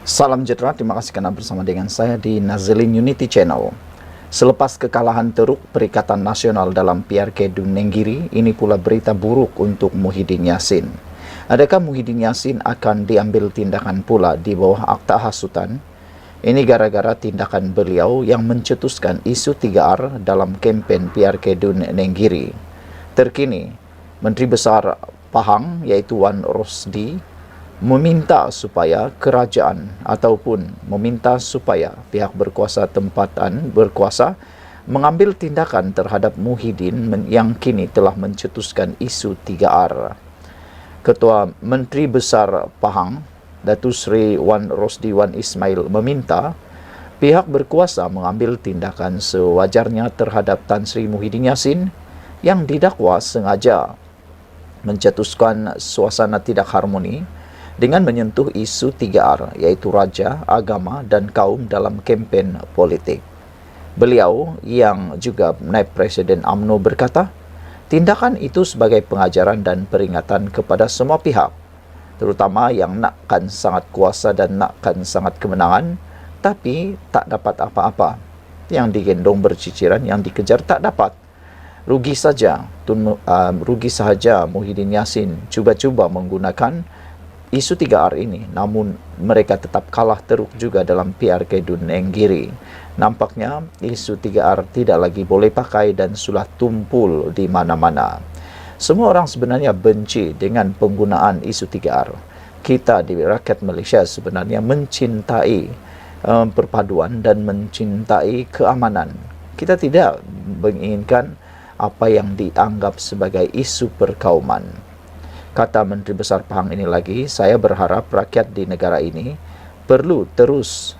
Salam sejahtera, terima kasih kerana bersama dengan saya di Nazilin Unity Channel. Selepas kekalahan teruk Perikatan Nasional dalam PRK Dun Nenggiri, ini pula berita buruk untuk Muhyiddin Yassin. Adakah Muhyiddin Yassin akan diambil tindakan pula di bawah Akta Hasutan? Ini gara-gara tindakan beliau yang mencetuskan isu 3R dalam kempen PRK Dun Nenggiri. Terkini, Menteri Besar Pahang iaitu Wan Rosdi meminta supaya kerajaan ataupun meminta supaya pihak berkuasa tempatan berkuasa mengambil tindakan terhadap Muhyiddin yang kini telah mencetuskan isu 3R. Ketua Menteri Besar Pahang, Datuk Seri Wan Rosdi Wan Ismail meminta pihak berkuasa mengambil tindakan sewajarnya terhadap Tan Sri Muhyiddin Yassin yang didakwa sengaja mencetuskan suasana tidak harmoni dengan menyentuh isu 3R iaitu raja, agama dan kaum dalam kempen politik. Beliau yang juga Naib Presiden UMNO berkata, tindakan itu sebagai pengajaran dan peringatan kepada semua pihak, terutama yang nakkan sangat kuasa dan nakkan sangat kemenangan, tapi tak dapat apa-apa. Yang digendong berciciran, yang dikejar tak dapat. Rugi saja Muhyiddin Yassin cuba-cuba menggunakan isu 3R ini, namun mereka tetap kalah teruk juga dalam PRK Dun Nenggiri. Nampaknya isu 3R tidak lagi boleh pakai dan sudah tumpul di mana-mana. Semua orang sebenarnya benci dengan penggunaan isu 3R. Kita di rakyat Malaysia sebenarnya mencintai perpaduan dan mencintai keamanan. Kita tidak menginginkan apa yang dianggap sebagai isu perkauman. Kata Menteri Besar Pahang ini lagi, saya berharap rakyat di negara ini perlu terus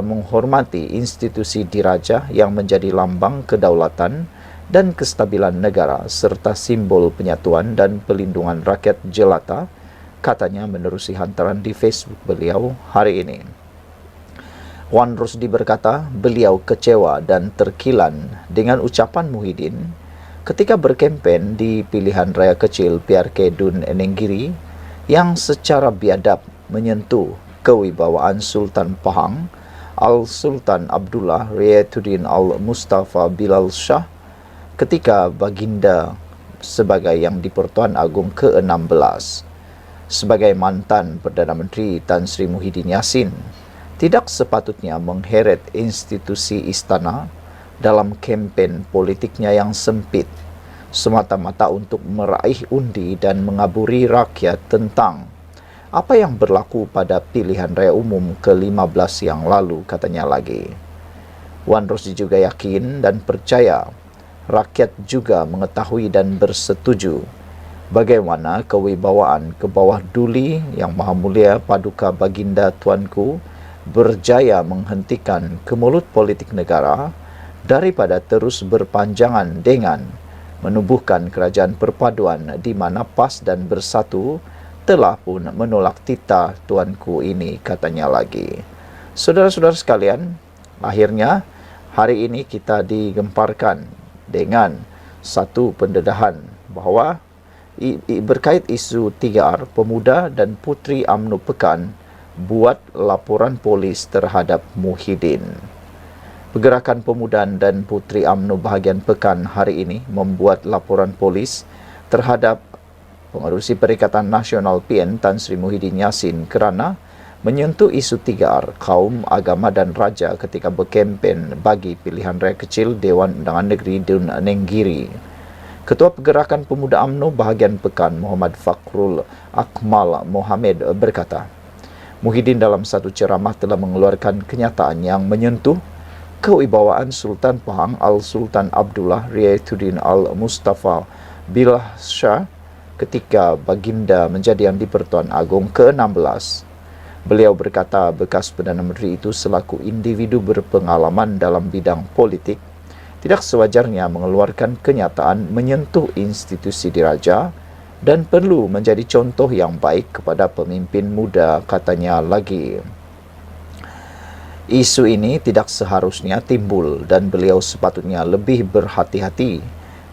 menghormati institusi diraja yang menjadi lambang kedaulatan dan kestabilan negara serta simbol penyatuan dan pelindungan rakyat jelata, katanya menerusi hantaran di Facebook beliau hari ini. Wan Rosdi berkata, beliau kecewa dan terkilan dengan ucapan Muhyiddin ketika berkempen di pilihan raya kecil PRK Dun Nenggiri yang secara biadab menyentuh kewibawaan Sultan Pahang Al-Sultan Abdullah Riayatuddin Al-Mustafa Bilal Shah ketika baginda sebagai yang di-Pertuan Agong ke-16. Sebagai mantan Perdana Menteri Tan Sri Muhyiddin Yassin tidak sepatutnya mengheret institusi istana dalam kempen politiknya yang sempit, semata-mata untuk meraih undi dan mengaburi rakyat tentang apa yang berlaku pada pilihan raya umum ke-15 yang lalu, katanya lagi. Wan Rosdi juga yakin dan percaya rakyat juga mengetahui dan bersetuju bagaimana kewibawaan ke bawah duli Yang Maha Mulia Paduka Baginda Tuanku berjaya menghentikan kemulut politik negara daripada terus berpanjangan dengan menubuhkan kerajaan perpaduan di mana PAS dan Bersatu telah pun menolak titah tuanku ini, katanya lagi. Saudara-saudara sekalian, akhirnya hari ini kita digemparkan dengan satu pendedahan bahawa berkait isu 3R, pemuda dan puteri UMNO Pekan buat laporan polis terhadap Muhyiddin. Pergerakan Pemuda dan Puteri UMNO bahagian Pekan hari ini membuat laporan polis terhadap Pengerusi Perikatan Nasional PN Tan Sri Muhyiddin Yassin kerana menyentuh isu 3R, kaum, agama dan raja ketika berkempen bagi pilihan raya kecil Dewan Undangan Negeri Dun Nenggiri. Ketua Pergerakan Pemuda UMNO bahagian Pekan Muhammad Fakhrul Akmal Mohamed berkata, Muhyiddin dalam satu ceramah telah mengeluarkan kenyataan yang menyentuh kewibawaan Sultan Pahang Al-Sultan Abdullah Riayatuddin Al-Mustafa Bilal Shah ketika baginda menjadi yang di-Pertuan Agong ke-16. Beliau berkata bekas Perdana Menteri itu selaku individu berpengalaman dalam bidang politik tidak sewajarnya mengeluarkan kenyataan menyentuh institusi diraja dan perlu menjadi contoh yang baik kepada pemimpin muda, katanya lagi. Isu ini tidak seharusnya timbul dan beliau sepatutnya lebih berhati-hati,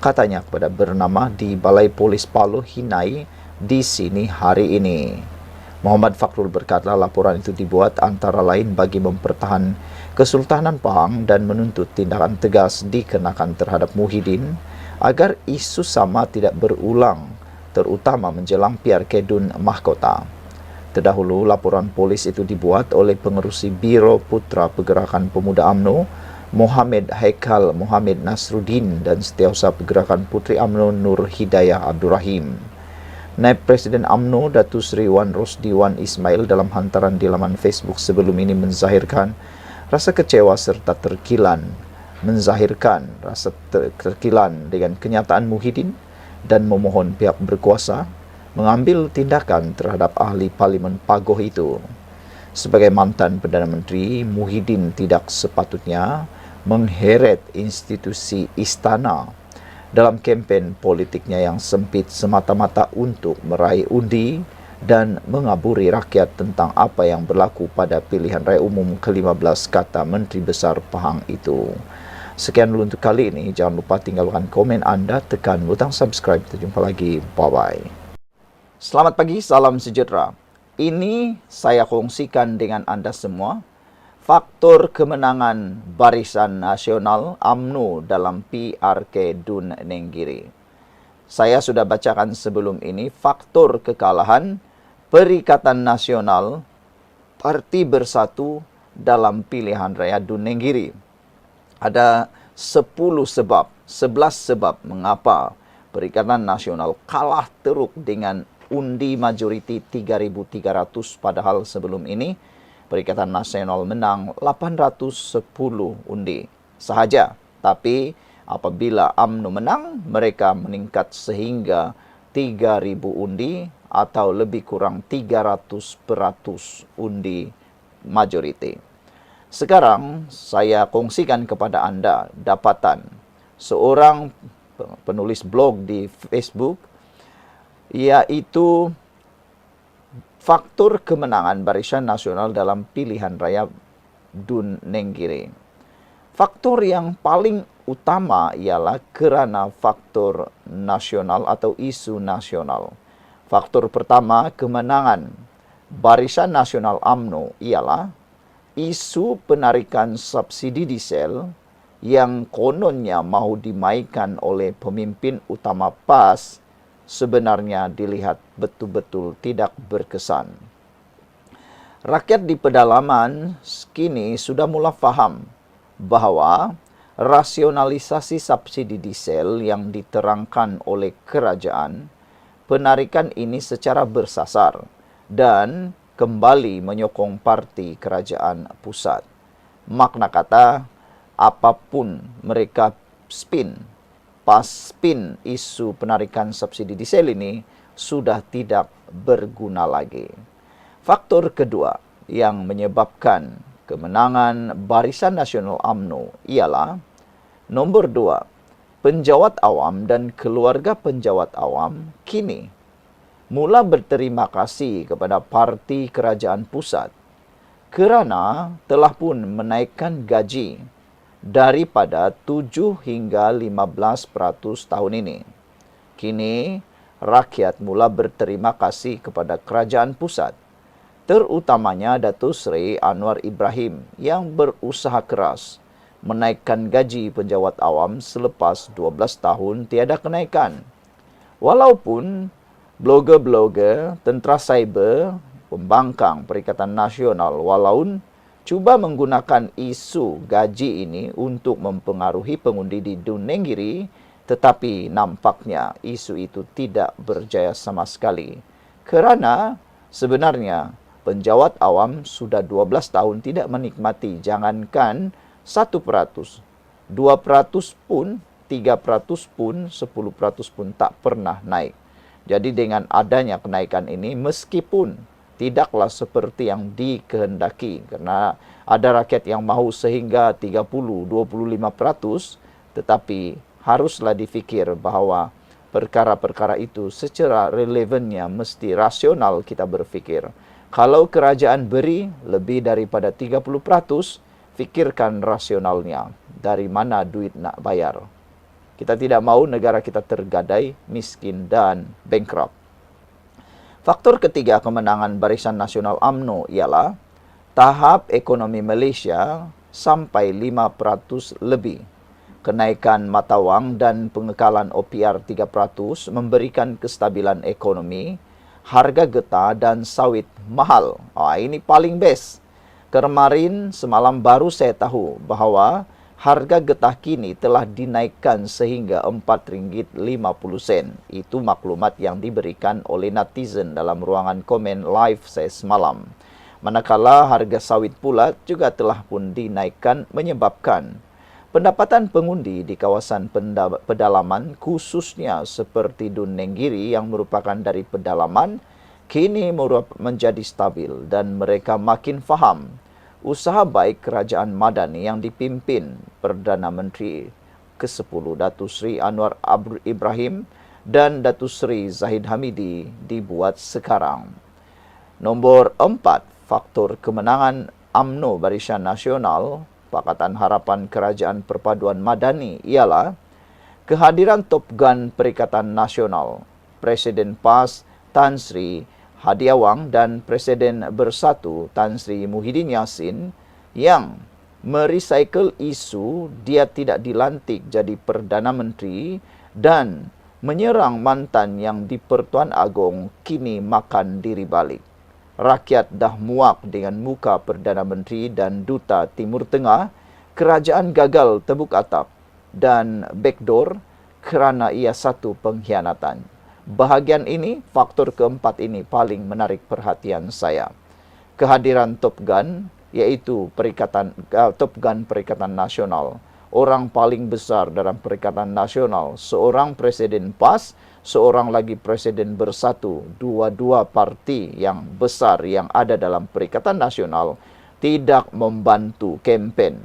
katanya kepada bernama di Balai Polis Paloh Hinai di sini hari ini. Muhammad Fakhrul berkata laporan itu dibuat antara lain bagi mempertahan Kesultanan Pahang dan menuntut tindakan tegas dikenakan terhadap Muhyiddin agar isu sama tidak berulang, terutama menjelang PRK Dun Mahkota. Terdahulu, laporan polis itu dibuat oleh pengerusi Biro Putra Pergerakan Pemuda UMNO, Mohamed Haikal Mohamed Nasruddin dan Setiausaha Pergerakan Puteri UMNO Nur Hidayah Abdul Rahim. Naib Presiden UMNO Datuk Seri Wan Rosdi Wan Ismail dalam hantaran di laman Facebook sebelum ini menzahirkan rasa kecewa serta terkilan dengan kenyataan Muhyiddin dan memohon pihak berkuasa mengambil tindakan terhadap ahli Parlimen Pagoh itu. Sebagai mantan Perdana Menteri, Muhyiddin tidak sepatutnya mengheret institusi istana dalam kempen politiknya yang sempit semata-mata untuk meraih undi dan mengaburi rakyat tentang apa yang berlaku pada pilihan raya umum ke-15, kata Menteri Besar Pahang itu. Sekian dulu untuk kali ini. Jangan lupa tinggalkan komen anda, tekan butang subscribe. Kita jumpa lagi. Bye-bye. Selamat pagi, salam sejahtera. Ini saya kongsikan dengan anda semua faktor kemenangan Barisan Nasional UMNO dalam PRK Dun Nenggiri. Saya sudah bacakan sebelum ini faktor kekalahan Perikatan Nasional Parti Bersatu dalam pilihan raya Dun Nenggiri. Ada 11 sebab mengapa Perikatan Nasional kalah teruk dengan undi majoriti 3.300, padahal sebelum ini Perikatan Nasional menang 810 undi sahaja. Tapi apabila UMNO menang, mereka meningkat sehingga 3.000 undi atau lebih kurang 300% undi majoriti. Sekarang saya kongsikan kepada anda dapatan seorang penulis blog di Facebook, yaitu faktor kemenangan Barisan Nasional dalam pilihan raya Dun Nenggiri. Faktor yang paling utama ialah kerana faktor nasional atau isu nasional. Faktor pertama kemenangan Barisan Nasional UMNO ialah isu penarikan subsidi diesel yang kononnya mahu dimainkan oleh pemimpin utama PAS sebenarnya dilihat betul-betul tidak berkesan. Rakyat di pedalaman kini sudah mula faham bahawa rasionalisasi subsidi diesel yang diterangkan oleh kerajaan, penarikan ini secara bersasar dan kembali menyokong parti kerajaan pusat. Makna kata, apapun mereka spin isu penarikan subsidi diesel ini sudah tidak berguna lagi. Faktor kedua yang menyebabkan kemenangan Barisan Nasional UMNO ialah nombor 2, penjawat awam dan keluarga penjawat awam kini mula berterima kasih kepada parti kerajaan pusat kerana telah pun menaikkan gaji daripada 7 hingga 15% tahun ini. Kini, rakyat mula berterima kasih kepada kerajaan pusat, terutamanya Datuk Seri Anwar Ibrahim yang berusaha keras menaikkan gaji penjawat awam selepas 12 tahun tiada kenaikan. Walaupun blogger-blogger, tentera cyber, pembangkang Perikatan Nasional cuba menggunakan isu gaji ini untuk mempengaruhi pengundi di Dun Nenggiri, tetapi nampaknya isu itu tidak berjaya sama sekali. Kerana sebenarnya penjawat awam sudah 12 tahun tidak menikmati jangankan 1%, 2% pun, 3% pun, 10% pun tak pernah naik. Jadi dengan adanya kenaikan ini, meskipun tidaklah seperti yang dikehendaki, kerana ada rakyat yang mahu sehingga 30-25%, tetapi haruslah difikir bahawa perkara-perkara itu secara relevannya mesti rasional kita berfikir. Kalau kerajaan beri lebih daripada 30%, fikirkan rasionalnya, dari mana duit nak bayar. Kita tidak mahu negara kita tergadai, miskin dan bankrupt. Faktor ketiga kemenangan Barisan Nasional UMNO ialah tahap ekonomi Malaysia sampai 5% lebih. Kenaikan mata wang dan pengekalan OPR 3% memberikan kestabilan ekonomi, harga getah dan sawit mahal. Ini paling best. Kemarin semalam baru saya tahu bahawa harga getah kini telah dinaikkan sehingga RM4.50. Itu maklumat yang diberikan oleh netizen dalam ruangan komen live saya semalam. Manakala harga sawit pula juga telah pun dinaikkan menyebabkan pendapatan pengundi di kawasan pedalaman khususnya seperti Dun Nenggiri yang merupakan dari pedalaman kini menjadi stabil dan mereka makin faham usaha baik kerajaan Madani yang dipimpin Perdana Menteri ke-10 Datuk Seri Anwar Ibrahim dan Datuk Seri Zahid Hamidi dibuat sekarang. Nombor 4, faktor kemenangan UMNO Barisan Nasional Pakatan Harapan Kerajaan Perpaduan Madani ialah kehadiran Top Gun Perikatan Nasional, Presiden PAS Tan Sri Hadi Awang dan Presiden Bersatu Tan Sri Muhyiddin Yassin yang merecycle isu dia tidak dilantik jadi Perdana Menteri dan menyerang mantan yang di Pertuan Agong kini makan diri balik. Rakyat dah muak dengan muka Perdana Menteri dan Duta Timur Tengah, kerajaan gagal tebuk atap dan backdoor kerana ia satu pengkhianatan. Bahagian ini, faktor keempat ini paling menarik perhatian saya. Kehadiran Top Gun, iaitu Top Gun Perikatan Nasional, orang paling besar dalam Perikatan Nasional, seorang Presiden PAS, seorang lagi Presiden Bersatu, dua-dua parti yang besar yang ada dalam Perikatan Nasional tidak membantu kempen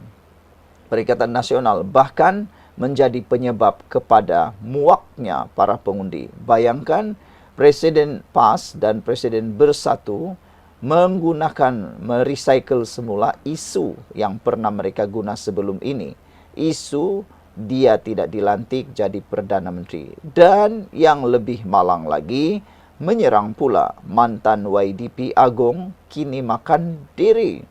Perikatan Nasional, bahkan menjadi penyebab kepada muaknya para pengundi. Bayangkan Presiden PAS dan Presiden Bersatu merecycle semula isu yang pernah mereka guna sebelum ini. Isu dia tidak dilantik jadi Perdana Menteri. Dan yang lebih malang lagi, menyerang pula mantan YDP Agong kini makan diri.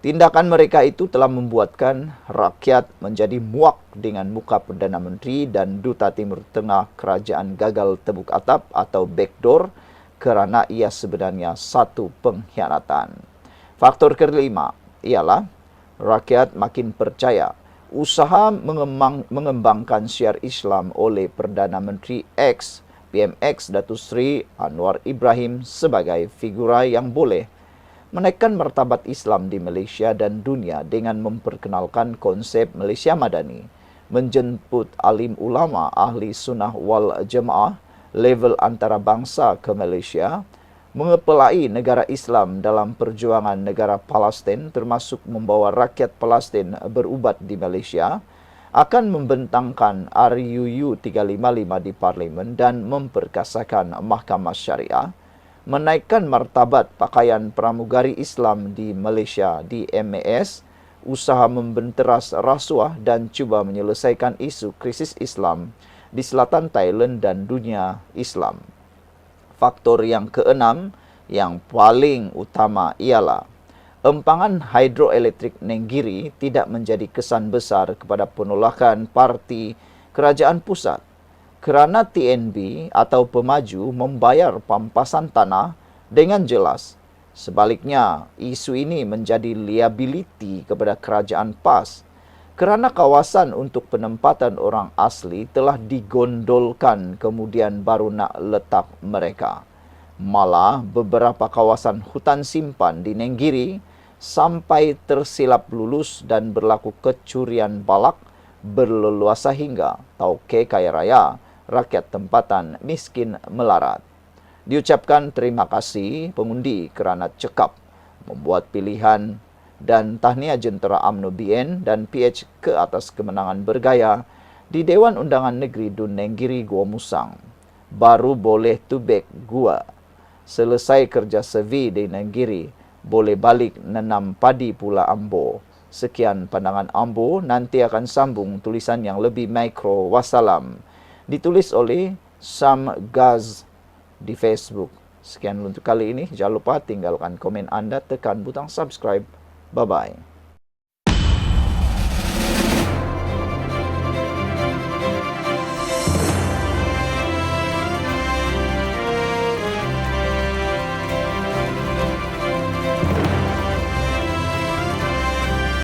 Tindakan mereka itu telah membuatkan rakyat menjadi muak dengan muka Perdana Menteri dan Duta Timur Tengah kerajaan gagal tebuk atap atau backdoor kerana ia sebenarnya satu pengkhianatan. Faktor kelima ialah rakyat makin percaya usaha mengembangkan syiar Islam oleh Perdana Menteri X, PMX Datuk Seri Anwar Ibrahim sebagai figura yang boleh menaikkan martabat Islam di Malaysia dan dunia dengan memperkenalkan konsep Malaysia Madani, menjemput alim ulama ahli sunnah wal jamaah level antarabangsa ke Malaysia, mengepelai negara Islam dalam perjuangan negara Palestin termasuk membawa rakyat Palestin berubat di Malaysia, akan membentangkan RUU 355 di Parlimen dan memperkasakan Mahkamah Syariah, menaikkan martabat pakaian pramugari Islam di Malaysia di MAS, usaha membenteras rasuah dan cuba menyelesaikan isu krisis Islam di selatan Thailand dan dunia Islam. Faktor yang keenam yang paling utama ialah empangan hidroelektrik Nenggiri tidak menjadi kesan besar kepada penolakan parti kerajaan pusat kerana TNB atau pemaju membayar pampasan tanah dengan jelas. Sebaliknya, isu ini menjadi liability kepada kerajaan PAS kerana kawasan untuk penempatan orang asli telah digondolkan kemudian baru nak letak mereka. Malah beberapa kawasan hutan simpan di Nenggiri sampai tersilap lulus dan berlaku kecurian balak berleluasa hingga tauke kaya raya, rakyat tempatan miskin melarat. Diucapkan terima kasih pengundi kerana cekap membuat pilihan dan tahniah jentera UMNO BN dan PH ke atas kemenangan bergaya di Dewan Undangan Negeri Dun Nenggiri Gua Musang. Baru boleh tubek gua. Selesai kerja servi di Nenggiri, boleh balik nanam padi pula Ambo. Sekian pandangan Ambo, nanti akan sambung tulisan yang lebih mikro. Wassalam. Ditulis oleh Sam Gaz di Facebook. Sekian untuk kali ini. Jangan lupa tinggalkan komen Anda, tekan butang subscribe. Bye-bye.